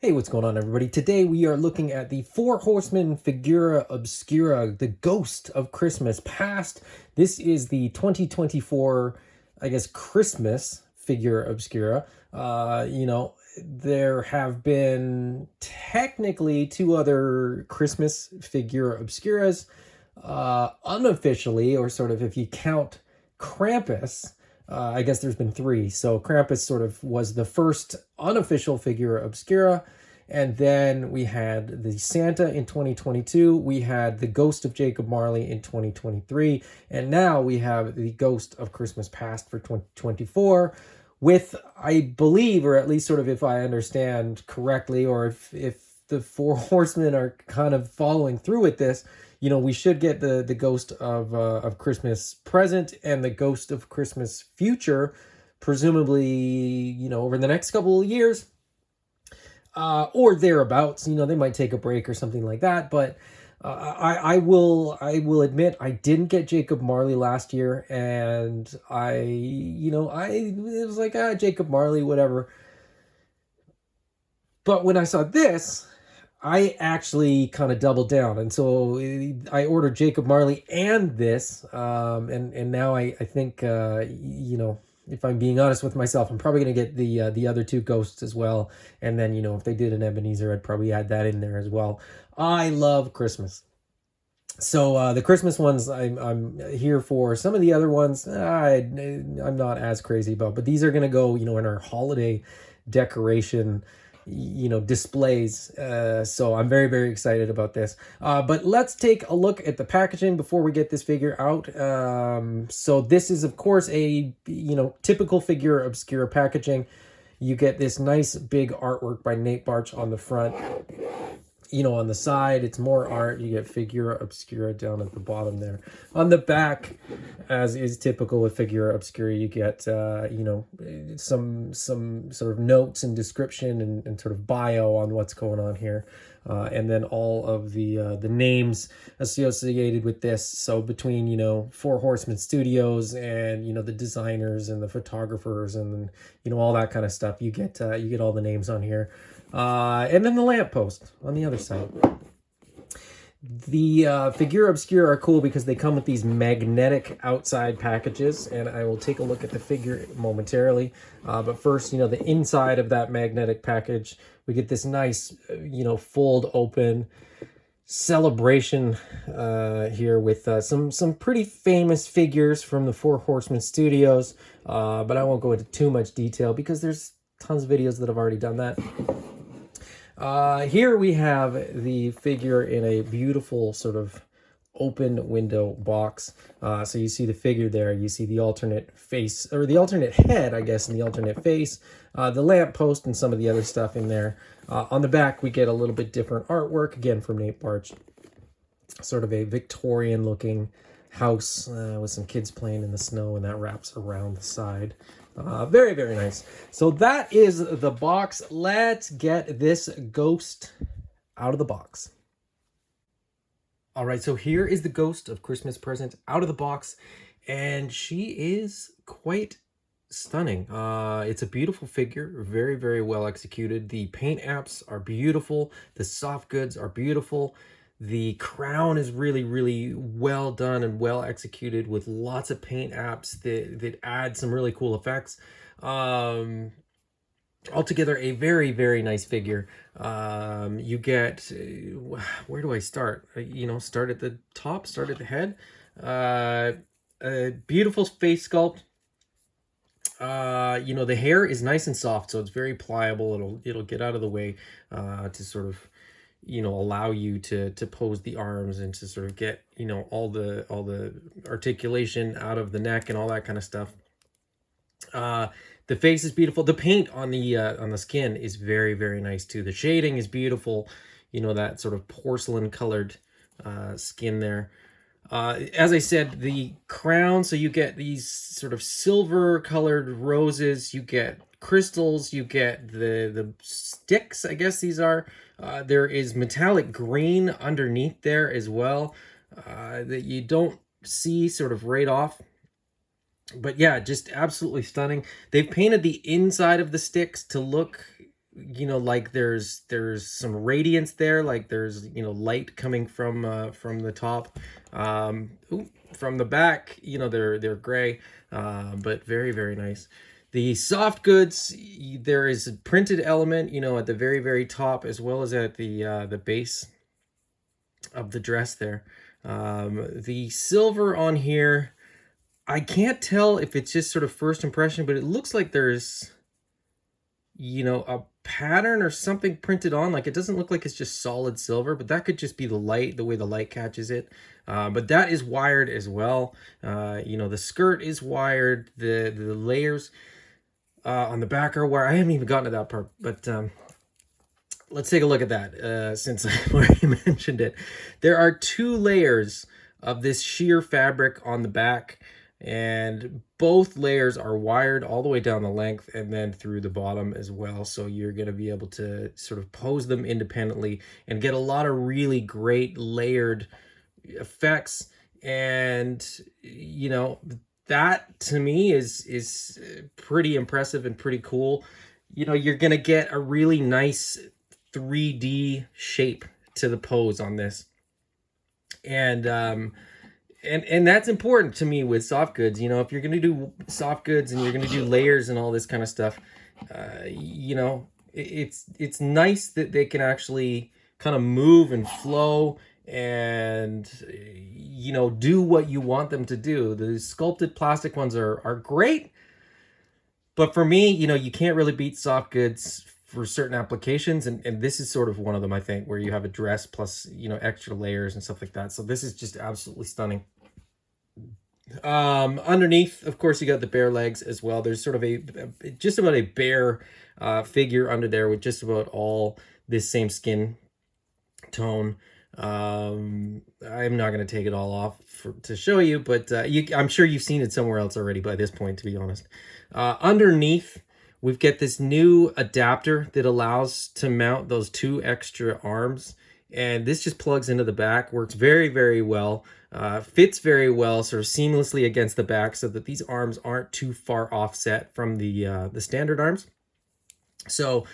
Hey, what's going on, everybody? Today we are looking at the Four Horsemen Figura Obscura, the Ghost of Christmas Past. This is the 2024, I guess, Christmas Figura Obscura. There have been technically two other Christmas Figura Obscuras, unofficially, or sort of if you count Krampus. I guess there's been three. So Krampus sort of was the first unofficial Figura Obscura. And then we had the Santa in 2022. We had the Ghost of Jacob Marley in 2023. And now we have the Ghost of Christmas Past for 2024 with, I believe, or at least sort of if I understand correctly, or if the Four Horsemen are kind of following through with this, we should get the Ghost of Christmas Present and the Ghost of Christmas Future, presumably, over the next couple of years, or thereabouts. They might take a break or something like that. But I will admit I didn't get Jacob Marley last year, and it was like, Jacob Marley, whatever. But when I saw this, I actually kind of doubled down, and so I ordered Jacob Marley and this, and now I think if I'm being honest with myself, I'm probably going to get the other two ghosts as well, and then if they did an Ebenezer, I'd probably add that in there as well. I love Christmas, so the Christmas ones I'm here for. Some of the other ones I'm not as crazy about, but these are going to go in our holiday decoration displays, so I'm very, very excited about this. But let's take a look at the packaging before we get this figure out. So this is, of course, a typical Figura Obscura packaging. You get this nice big artwork by Nate Barch on the front. On the side, it's more art. You get Figura Obscura down at the bottom there. On the back, as is typical with Figura Obscura, you get, some sort of notes and description and sort of bio on what's going on here. And then all of the names associated with this. So between, Four Horsemen Studios and, the designers and the photographers and, all that kind of stuff, you get all the names on here. And then the lamppost on the other side. The Figura Obscura are cool because they come with these magnetic outside packages, and I will take a look at the figure momentarily. But first, the inside of that magnetic package, we get this nice, fold open celebration here with some pretty famous figures from the Four Horsemen Studios. But I won't go into too much detail because there's tons of videos that have already done that. Here we have the figure in a beautiful sort of open window box. So you see the figure there, you see the alternate face, or the alternate head, I guess, and the alternate face, the lamppost and some of the other stuff in there. On the back, we get a little bit different artwork, again, from Nate Barch. Sort of a Victorian looking house with some kids playing in the snow, and that wraps around the side. Very, very nice. So that is the box. Let's get this ghost out of the box. All right, so here is the Ghost of Christmas Present out of the box, and she is quite stunning. It's a beautiful figure, very, very well executed. The paint apps are beautiful. The soft goods are beautiful. The crown is really, really well done and well executed with lots of paint apps that add some really cool effects. Altogether, a very, very nice figure. You get, where do I start? Start at the top, start at the head. A beautiful face sculpt. The hair is nice and soft, so it's very pliable. It'll get out of the way to sort of allow you to pose the arms and to sort of get all the articulation out of the neck and all that kind of stuff. The face is beautiful. The paint on the skin is very, very nice too. The shading is beautiful. That sort of porcelain colored skin there. As I said, the crown, so you get these sort of silver colored roses, you get crystals, you get the sticks, I guess these are. There is metallic green underneath there as well, that you don't see sort of right off. But yeah, just absolutely stunning. They've painted the inside of the sticks to look you know, like there's some radiance there, like there's, you know, light coming from the top. Ooh, from the back, you know, they're gray, but very, very nice. The soft goods, there is a printed element, you know, at the very, very top, as well as at the base of the dress there. The silver on here, I can't tell if it's just sort of first impression, but it looks like there's, you know, a pattern or something printed on. Like, it doesn't look like it's just solid silver, but that could just be the light, the way the light catches it. But that is wired as well. You know, the skirt is wired, the layers on the back are wired. I haven't even gotten to that part, but let's take a look at that since I've already mentioned it. There are 2 layers of this sheer fabric on the back, and both layers are wired all the way down the length and then through the bottom as well. So you're going to be able to sort of pose them independently and get a lot of really great layered effects. And, you know, that to me is pretty impressive and pretty cool. You know, you're going to get a really nice 3D shape to the pose on this. And that's important to me with soft goods. You know, if you're going to do soft goods and you're going to do layers and all this kind of stuff, you know, it's nice that they can actually kind of move and flow and, you know, do what you want them to do. The sculpted plastic ones are great, but for me, you know, you can't really beat soft goods for certain applications, and this is sort of one of them, I think, where you have a dress plus, you know, extra layers and stuff like that. So this is just absolutely stunning. Underneath, of course, you got the bare legs as well. There's sort of a just about a bare figure under there with just about all this same skin tone. I'm not going to take it all off to show you, but I'm sure you've seen it somewhere else already by this point, to be honest. Underneath, we've got this new adapter that allows to mount those 2 extra arms, and this just plugs into the back, works very, very well, fits very well, sort of seamlessly against the back, so that these arms aren't too far offset from the standard arms. So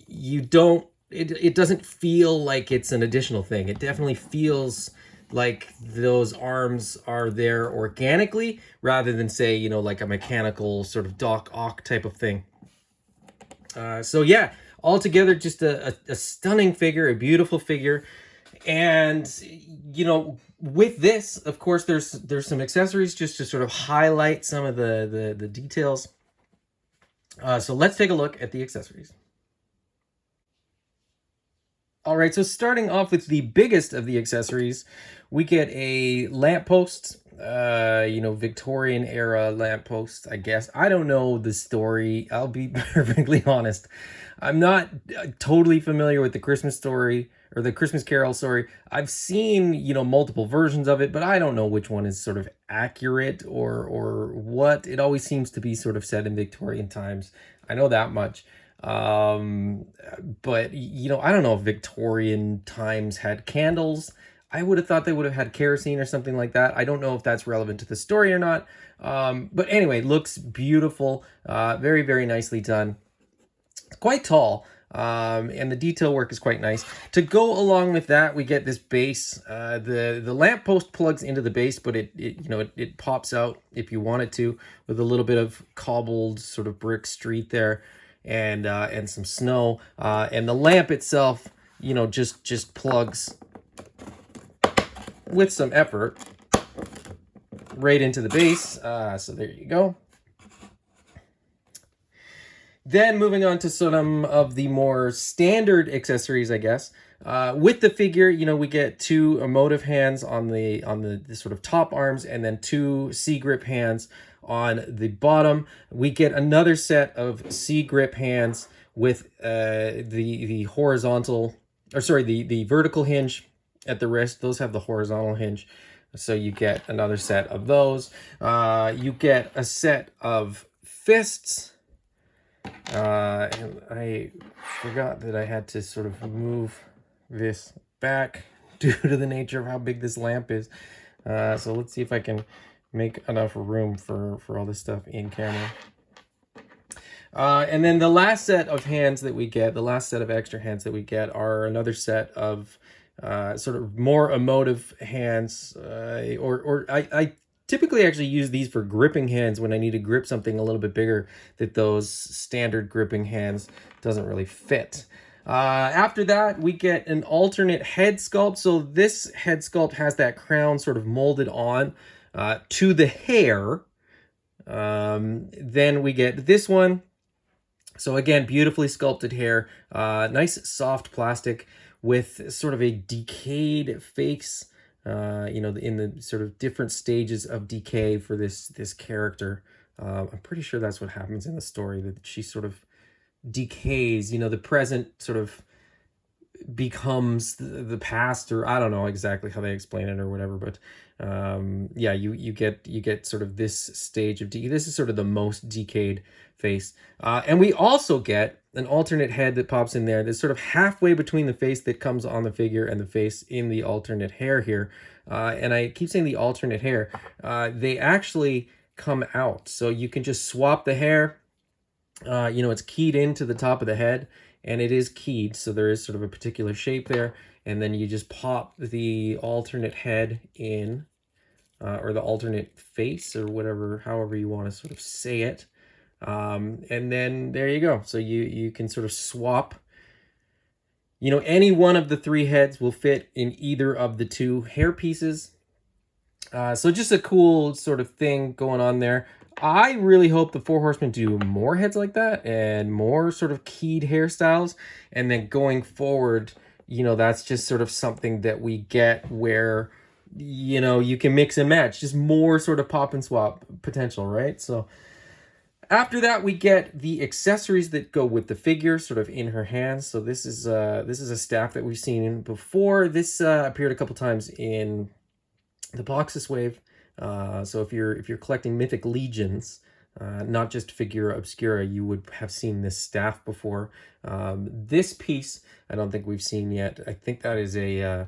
you don't, it doesn't feel like it's an additional thing. It definitely feels like those arms are there organically, rather than, say, you know, like a mechanical sort of Doc Ock type of thing. So yeah, altogether, just a stunning figure, a beautiful figure. And, you know, with this, of course, there's some accessories just to sort of highlight some of the details. So let's take a look at the accessories. All right, so starting off with the biggest of the accessories, we get a lamppost, you know, Victorian era lamppost, I guess. I don't know the story. I'll be perfectly honest. I'm not totally familiar with the Christmas story, or the Christmas Carol, sorry. I've seen, you know, multiple versions of it, but I don't know which one is sort of accurate or what. It always seems to be sort of set in Victorian times. I know that much. But, you know, I don't know if Victorian times had candles. I would have thought they would have had kerosene or something like that. I don't know if that's relevant to the story or not. But anyway, looks beautiful. Very, very nicely done. It's quite tall. And the detail work is quite nice. To go along with that, we get this base. The lamppost plugs into the base, but it pops out if you want it to, with a little bit of cobbled sort of brick street there, and some snow. And the lamp itself, you know, just plugs with some effort right into the base. So there you go. Then moving on to some of the more standard accessories, I guess. With the figure, you know, we get 2 emotive hands on the sort of top arms, and then 2 C-grip hands on the bottom. We get another set of C-grip hands with the horizontal, or sorry, the vertical hinge at the wrist. Those have the horizontal hinge. So you get another set of those. You get a set of fists. And I forgot that I had to sort of move this back due to the nature of how big this lamp is. So let's see if I can make enough room for all this stuff in camera. And then the last set of hands that we get, the last set of extra hands that we get, are another set of sort of more emotive hands. I typically actually use these for gripping hands when I need to grip something a little bit bigger that those standard gripping hands doesn't really fit. After that, we get an alternate head sculpt. So this head sculpt has that crown sort of molded on to the hair. Then we get this one. So again, beautifully sculpted hair, nice soft plastic with sort of a decayed face, you know, in the sort of different stages of decay for this character. I'm pretty sure that's what happens in the story, that she sort of decays, you know, the present sort of becomes the past, or I don't know exactly how they explain it or whatever, but yeah, you get sort of this stage of decay. This is sort of the most decayed face, and we also get an alternate head that pops in there that's sort of halfway between the face that comes on the figure and the face in the alternate hair here. And I keep saying the alternate hair, they actually come out, so you can just swap the hair. You know, it's keyed into the top of the head, and it is keyed, so there is sort of a particular shape there, and then you just pop the alternate head in, or the alternate face, or whatever, however you want to sort of say it, and then there you go. So you can sort of swap, you know, any one of the three heads will fit in either of the two hair pieces. So just a cool sort of thing going on there. I really hope the Four Horsemen do more heads like that and more sort of keyed hairstyles. And then going forward, you know, that's just sort of something that we get where, you know, you can mix and match, just more sort of pop and swap potential, right? So after that, we get the accessories that go with the figure sort of in her hands. So this is a staff that we've seen before. This appeared a couple times in the Boxus wave. So if you're collecting Mythic Legions, not just Figura Obscura, you would have seen this staff before. This piece, I don't think we've seen yet. I think that is a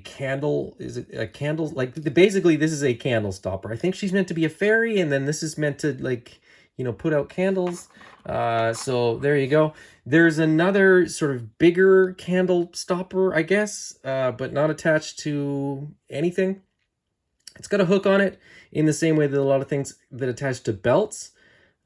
candle. Is it a candle? Like, basically, this is a candle stopper. I think she's meant to be a fairy, and then this is meant to, like, you know, put out candles. So there you go. There's another sort of bigger candle stopper, I guess, but not attached to anything. It's got a hook on it in the same way that a lot of things that attach to belts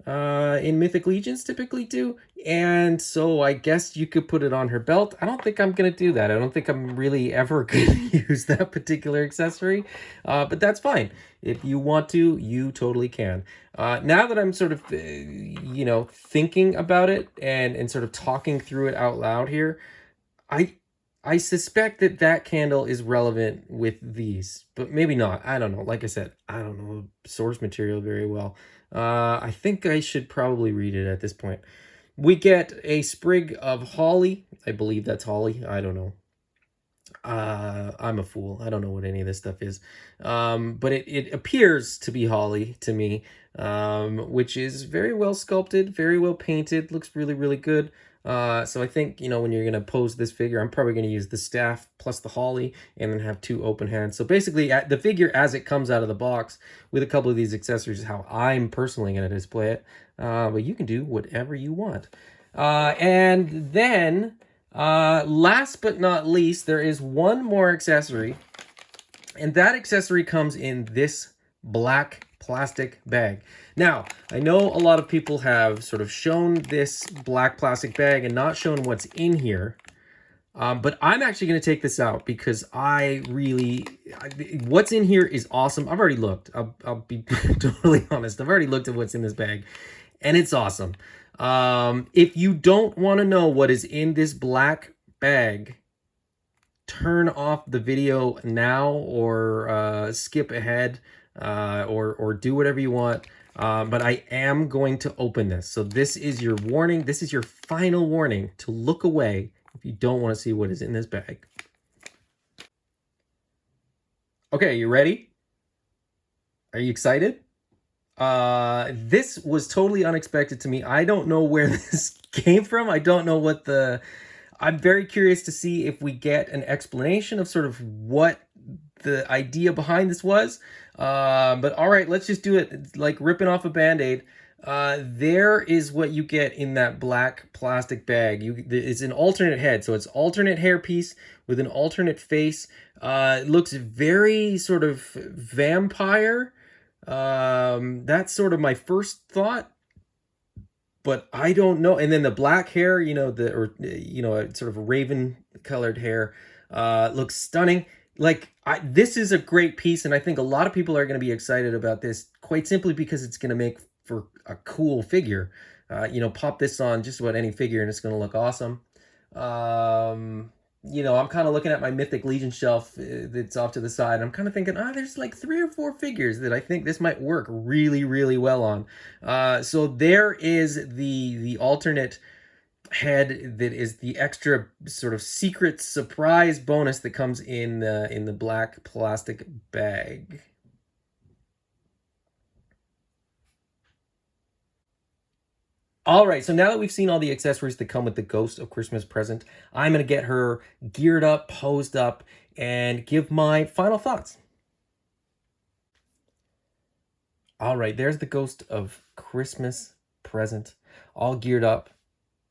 in Mythic Legions typically do. And so I guess you could put it on her belt. I don't think I'm going to do that. I don't think I'm really ever going to use that particular accessory. But that's fine. If you want to, you totally can. Now that I'm sort of, you know, thinking about it and sort of talking through it out loud here, I suspect that candle is relevant with these, but maybe not. I don't know. Like I said, I don't know source material very well. I think I should probably read it at this point. We get a sprig of holly. I believe that's holly. I don't know. I'm a fool. I don't know what any of this stuff is. But it appears to be holly to me, which is very well sculpted, very well painted, looks really, really good. So I think, you know, when you're going to pose this figure, I'm probably going to use the staff plus the holly and then have two open hands. So basically, the figure as it comes out of the box with a couple of these accessories is how I'm personally going to display it. But you can do whatever you want. And then, last but not least, there is one more accessory. And that accessory comes in this black plastic bag. Now, I know a lot of people have sort of shown this black plastic bag and not shown what's in here. But I'm actually going to take this out because what's in here is awesome. I've already looked. I'll be totally honest. I've already looked at what's in this bag, and it's awesome. If you don't want to know what is in this black bag, turn off the video now, or skip ahead, or do whatever you want. But I am going to open this. So this is your warning. This is your final warning to look away if you don't want to see what is in this bag. Okay, you ready? Are you excited? This was totally unexpected to me. I don't know where this came from. I don't know what I'm very curious to see if we get an explanation of sort of what the idea behind this was. But all right, let's just do it like ripping off a Band-Aid. There is what you get in that black plastic bag. It's an alternate head, so it's alternate hairpiece with an alternate face. It looks very sort of vampire. That's sort of my first thought, but I don't know. And then the black hair, sort of raven colored hair, looks stunning. Like, this is a great piece, and I think a lot of people are going to be excited about this, quite simply because it's going to make for a cool figure. Pop this on just about any figure, and it's going to look awesome. I'm kind of looking at my Mythic Legion shelf that's off to the side. I'm kind of thinking, there's like 3 or 4 figures that I think this might work really, really well on. So there is the alternate head that is the extra sort of secret surprise bonus that comes in the black plastic bag. All right, so now that we've seen all the accessories that come with the Ghost of Christmas Present, I'm going to get her geared up, posed up, and give my final thoughts. All right, there's the Ghost of Christmas Present, all geared up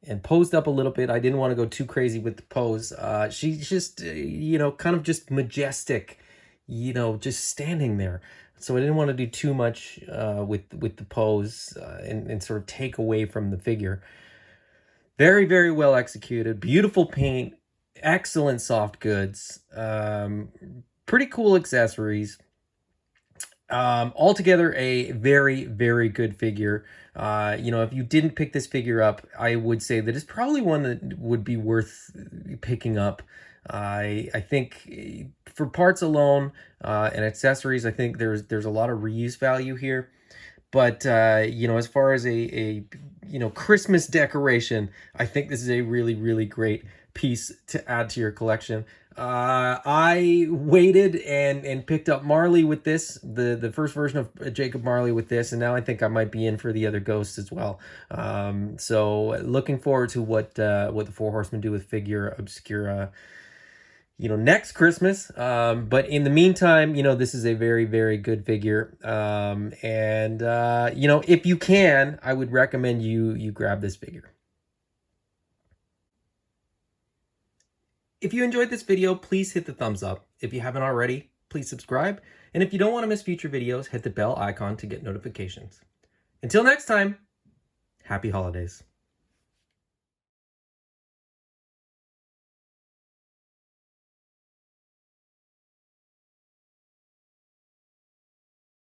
and posed up a little bit. I didn't want to go too crazy with the pose. She's just, kind of just majestic, just standing there. So I didn't want to do too much with the pose and sort of take away from the figure. Very, very well executed. Beautiful paint. Excellent soft goods. Pretty cool accessories. Altogether, a very, very good figure. If you didn't pick this figure up, I would say that it's probably one that would be worth picking up. I think for parts alone and accessories, I think there's a lot of reuse value here. But as far as a Christmas decoration, I think this is a really, really great piece to add to your collection. I waited and picked up Marley with this, the first version of Jacob Marley with this, and now I think I might be in for the other ghosts as well. So looking forward to what the Four Horsemen do with Figura, Obscura, next Christmas. But in the meantime, this is a very, very good figure. If you can, I would recommend you grab this figure. If you enjoyed this video, please hit the thumbs up. If you haven't already, please subscribe. And if you don't want to miss future videos, hit the bell icon to get notifications. Until next time, happy holidays.